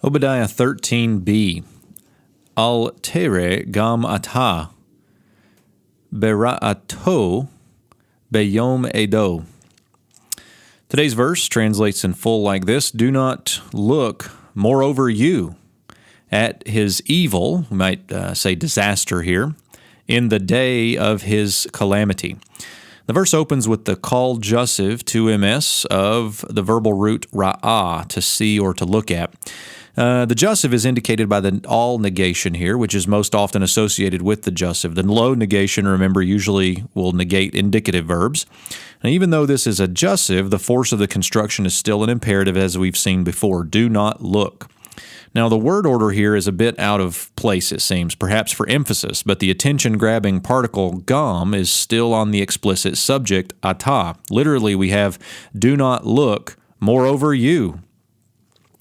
Obadiah 13b. Al tere gam ata, bera'ato beyom edo. Today's verse translates in full like this: Do not look, moreover you, at his evil, we might say disaster here, in the day of his calamity. The verse opens with the call jussive 2ms of the verbal root ra'ah, to see or to look at. The jussive is indicated by the all negation here, which is most often associated with the jussive. The low negation, remember, usually will negate indicative verbs. Now, even though this is a jussive, the force of the construction is still an imperative, as we've seen before. Do not look. Now, the word order here is a bit out of place, it seems, perhaps for emphasis, but the attention-grabbing particle gam is still on the explicit subject ata. Literally, we have do not look, moreover you.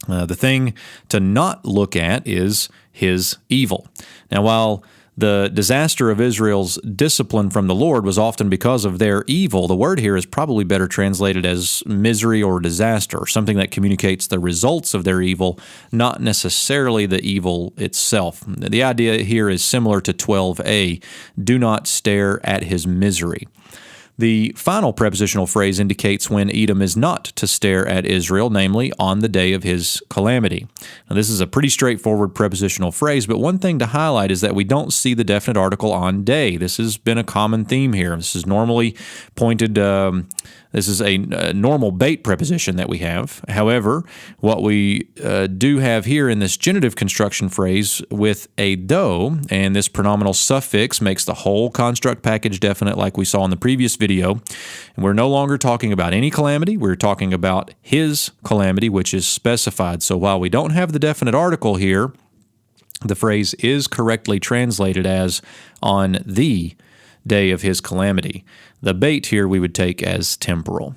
The thing to not look at is his evil. Now, while the disaster of Israel's discipline from the Lord was often because of their evil, the word here is probably better translated as misery or disaster, something that communicates the results of their evil, not necessarily the evil itself. The idea here is similar to 12a, do not stare at his misery. The final prepositional phrase indicates when Edom is not to stare at Israel, namely on the day of his calamity. Now, this is a pretty straightforward prepositional phrase, but one thing to highlight is that we don't see the definite article on day. This has been a common theme here. This is normally pointed, this is a normal bait preposition that we have. However, what we do have here in this genitive construction phrase with a do, and this pronominal suffix makes the whole construct package definite like we saw in the previous video. And we're no longer talking about any calamity. We're talking about his calamity, which is specified. So while we don't have the definite article here, the phrase is correctly translated as on the day of his calamity. The bait here we would take as temporal.